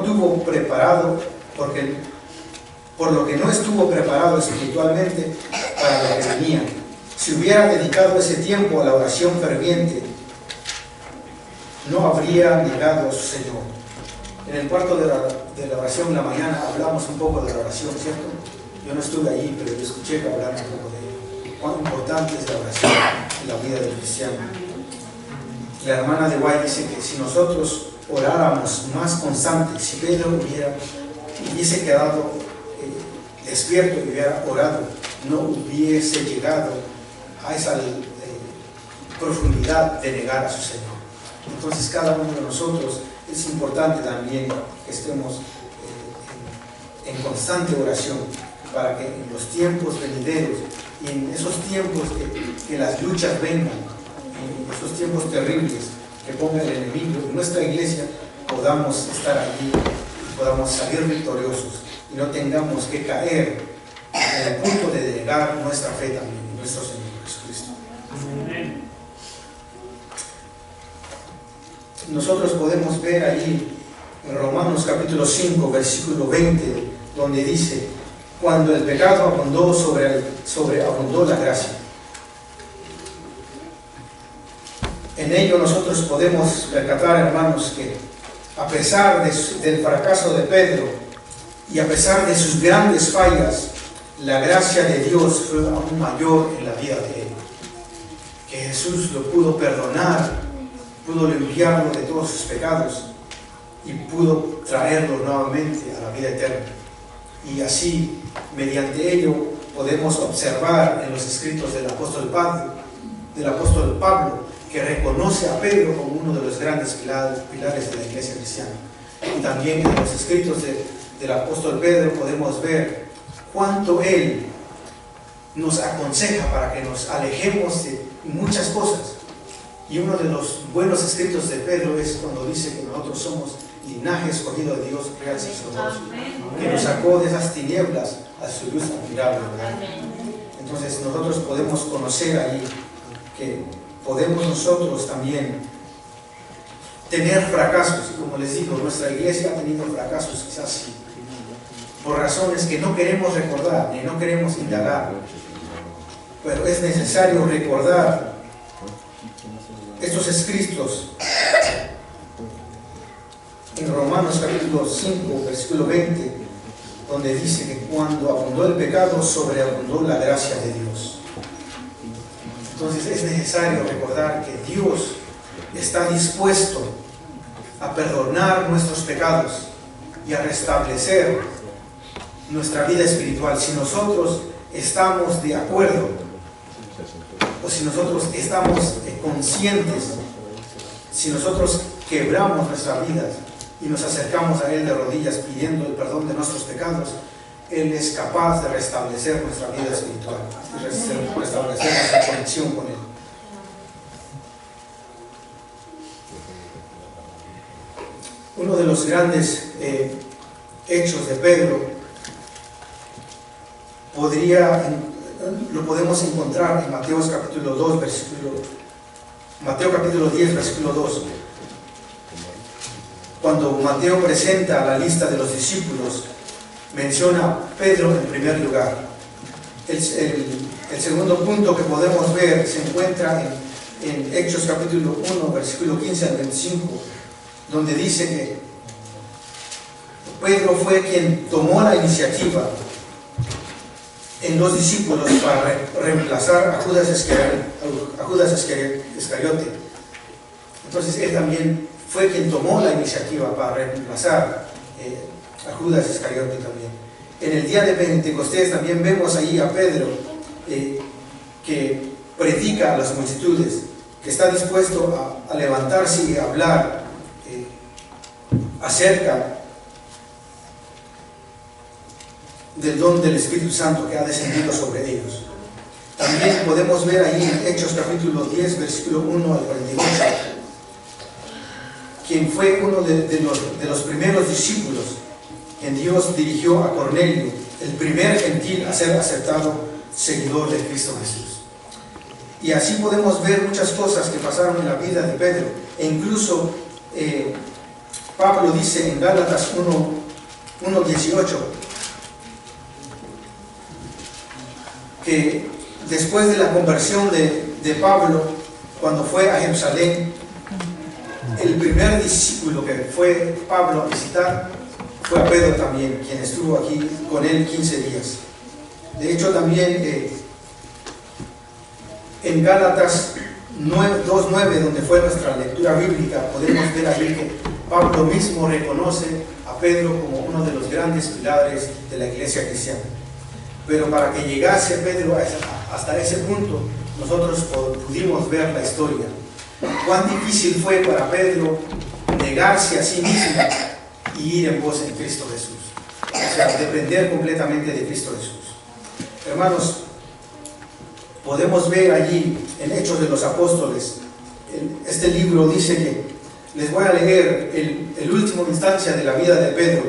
estuvo preparado espiritualmente para lo que venía. Si hubiera dedicado ese tiempo a la oración ferviente, no habría negado a su Señor. En el cuarto de la oración en la mañana hablamos un poco de la oración, ¿cierto? Yo no estuve allí, pero yo escuché que hablaron un poco de ello. Cuán importante es la oración en la vida del cristiano. La hermana de White dice que si nosotros oráramos más constante, si Pedro hubiese quedado despierto y hubiera orado, no hubiese llegado a esa profundidad de negar a su Señor. Entonces cada uno de nosotros es importante también que estemos en constante oración, para que en los tiempos venideros y en esos tiempos que las luchas vengan, en esos tiempos terribles que ponga el enemigo en nuestra iglesia, podamos estar allí y podamos salir victoriosos y no tengamos que caer en el punto de negar nuestra fe también en nuestro Señor Jesucristo. nosotros podemos ver allí en Romanos capítulo 5, versículo 20, donde dice: cuando el pecado abundó, sobreabundó la gracia. En ello nosotros podemos percatar, hermanos, que a pesar del fracaso de Pedro y a pesar de sus grandes fallas, la gracia de Dios fue aún mayor en la vida de él. Que Jesús lo pudo perdonar, pudo limpiarlo de todos sus pecados y pudo traerlo nuevamente a la vida eterna. Y así, mediante ello, podemos observar en los escritos del apóstol Pablo, que reconoce a Pedro como uno de los grandes pilares de la iglesia cristiana. Y también en los escritos del apóstol Pedro podemos ver cuánto él nos aconseja para que nos alejemos de muchas cosas. Y uno de los buenos escritos de Pedro es cuando dice que nosotros somos linaje escogido de Dios, real sacerdocio, que nos sacó de esas tinieblas a su luz admirable. Entonces nosotros podemos conocer ahí que podemos nosotros también tener fracasos. Y como les digo, nuestra iglesia ha tenido fracasos quizás sí, por razones que no queremos recordar ni no queremos indagar, pero es necesario recordar estos escritos en Romanos capítulo 5, versículo 20, donde dice que cuando abundó el pecado, sobreabundó la gracia de Dios. Entonces es necesario recordar que Dios está dispuesto a perdonar nuestros pecados y a restablecer nuestra vida espiritual si nosotros estamos de acuerdo, o si nosotros estamos conscientes, si nosotros quebramos nuestras vidas y nos acercamos a Él de rodillas pidiendo el perdón de nuestros pecados. Él es capaz de restablecer nuestra vida espiritual y restablecer nuestra conexión con Él. Uno de los grandes hechos de Pedro lo podemos encontrar en Mateo capítulo 10, versículo 2. Cuando Mateo presenta la lista de los discípulos, menciona a Pedro en primer lugar. El segundo punto que podemos ver se encuentra en Hechos capítulo 1, versículo 15 al 25, donde dice que Pedro fue quien tomó la iniciativa en los discípulos para reemplazar a Judas Iscariote. Entonces él también fue quien tomó la iniciativa para reemplazar a Judas Iscariote también. En el día de Pentecostés también vemos ahí a Pedro que predica a las multitudes, que está dispuesto a levantarse y a hablar acerca del don del Espíritu Santo que ha descendido sobre ellos. También podemos ver ahí en Hechos capítulo 10, versículo 1 al 48, quien fue uno de los primeros discípulos quien Dios dirigió a Cornelio, el primer gentil a ser aceptado seguidor de Cristo Jesús. Y así podemos ver muchas cosas que pasaron en la vida de Pedro. E incluso Pablo dice en Gálatas 1:18 que después de la conversión de Pablo, cuando fue a Jerusalén, el primer discípulo que fue Pablo a visitar fue a Pedro también, quien estuvo aquí con él 15 días. De hecho, también en Gálatas 2:9, donde fue nuestra lectura bíblica, podemos ver ahí que Pablo mismo reconoce a Pedro como uno de los grandes pilares de la iglesia cristiana. Pero para que llegase Pedro hasta ese punto, nosotros pudimos ver la historia. Cuán difícil fue para Pedro negarse a sí mismo y ir en pos de Cristo Jesús. O sea, depender completamente de Cristo Jesús. Hermanos, podemos ver allí en Hechos de los Apóstoles, este libro dice que, les voy a leer el último instancia de la vida de Pedro,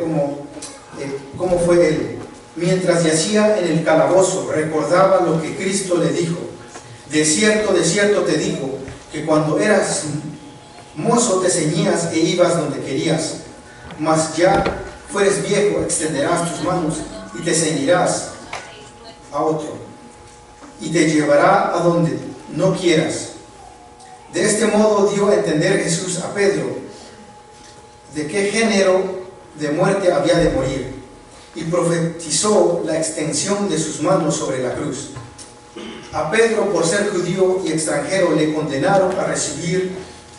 cómo fue él. Mientras yacía en el calabozo, recordaba lo que Cristo le dijo: de cierto te digo, que cuando eras Mozo te ceñías e ibas donde querías, mas ya fueres viejo, extenderás tus manos y te ceñirás a otro, y te llevará a donde no quieras. De este modo dio a entender Jesús a Pedro de qué género de muerte había de morir, y profetizó la extensión de sus manos sobre la cruz. A Pedro, por ser judío y extranjero, le condenaron a recibir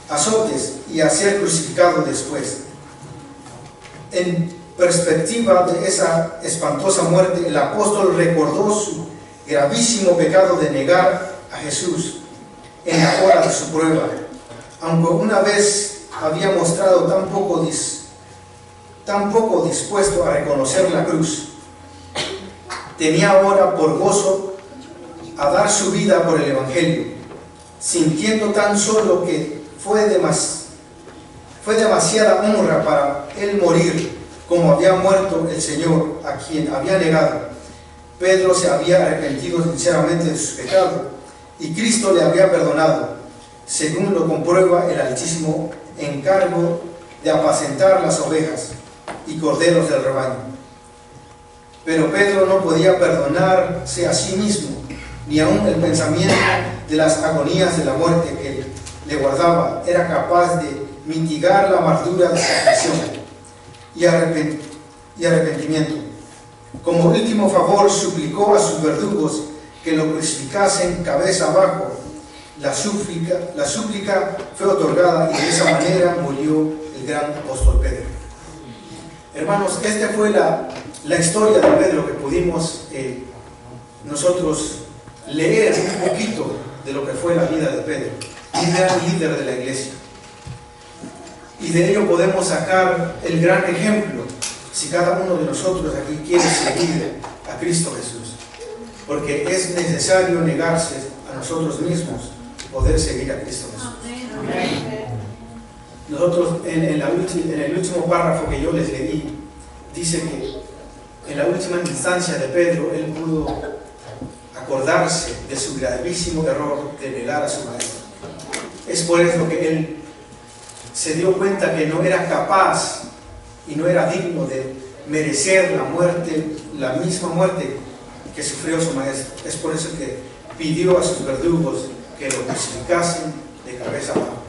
azotes y a ser crucificado después. En perspectiva de esa espantosa muerte, el apóstol recordó su gravísimo pecado de negar a Jesús en la hora de su prueba. Aunque una vez había mostrado tan poco dispuesto a reconocer la cruz, tenía ahora por gozo a dar su vida por el Evangelio, sintiendo tan solo que fue demasiada honra para él morir como había muerto el Señor a quien había negado. Pedro se había arrepentido sinceramente de su pecado y Cristo le había perdonado, según lo comprueba el Altísimo encargo de apacentar las ovejas y corderos del rebaño. Pero Pedro no podía perdonarse a sí mismo, ni aun el pensamiento de las agonías de la muerte que le guardaba era capaz de mitigar la amargura de su aflicción y arrepentimiento. Como último favor suplicó a sus verdugos que lo crucificasen cabeza abajo. La súplica fue otorgada y de esa manera murió el gran apóstol Pedro. Hermanos, esta fue la historia de Pedro que pudimos nosotros leer un poquito de lo que fue la vida de Pedro, un gran líder de la iglesia. Y de ello podemos sacar el gran ejemplo si cada uno de nosotros aquí quiere seguir a Cristo Jesús, porque es necesario negarse a nosotros mismos poder seguir a Cristo Jesús. Nosotros en el último párrafo que yo les leí, dice que en la última instancia de Pedro, él pudo acordarse de su gravísimo error de negar a su maestro. Es por eso que él se dio cuenta que no era capaz y no era digno de merecer la muerte, la misma muerte que sufrió su maestro. Es por eso que pidió a sus verdugos que lo crucificasen de cabeza abajo.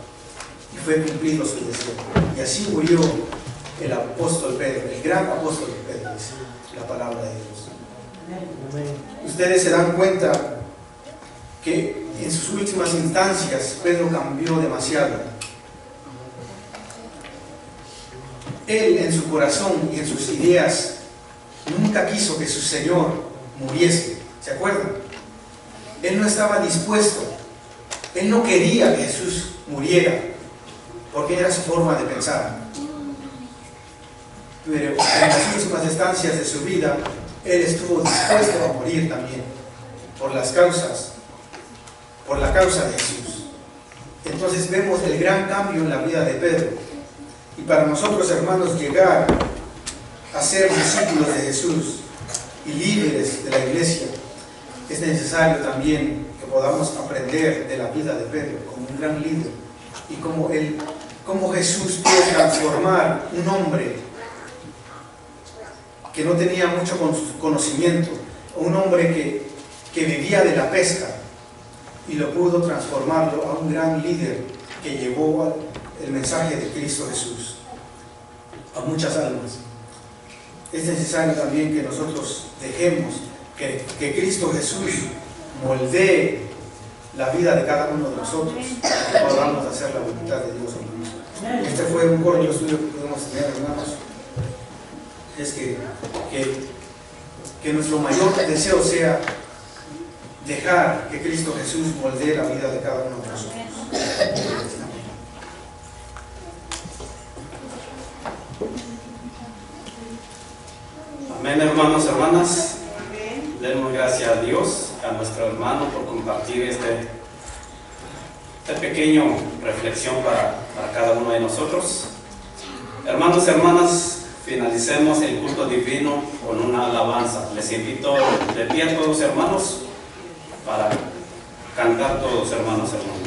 Y fue cumplido su deseo. Y así murió el apóstol Pedro, el gran apóstol Pedro, dice la palabra de Dios. Ustedes se dan cuenta que en sus últimas instancias Pedro cambió demasiado. Él en su corazón y en sus ideas nunca quiso que su Señor muriese. ¿Se acuerdan? Él no estaba dispuesto. Él no quería que Jesús muriera, porque era su forma de pensar. Pero en las últimas instancias de su vida, él estuvo dispuesto a morir también por la causa de Jesús. Entonces vemos el gran cambio en la vida de Pedro. Y para nosotros, hermanos, llegar a ser discípulos de Jesús y líderes de la iglesia, es necesario también que podamos aprender de la vida de Pedro como un gran líder y cómo Jesús puede transformar un hombre que no tenía mucho conocimiento, un hombre que vivía de la pesca, y lo pudo transformarlo a un gran líder que llevó el mensaje de Cristo Jesús a muchas almas. Es necesario también que nosotros dejemos que Cristo Jesús moldee la vida de cada uno de nosotros, que podamos hacer la voluntad de Dios, hermanos. Este fue un corto estudio que podemos tener, hermanos. Es que nuestro mayor deseo sea dejar que Cristo Jesús moldee la vida de cada uno de nosotros. Amén, hermanos, hermanas. Demos gracias a Dios, a nuestro hermano, por compartir esta pequeña reflexión para cada uno de nosotros. Hermanos, hermanas, finalicemos el culto divino con una alabanza. Les invito de pie a todos, hermanos, para cantar todos, hermanos, hermanas.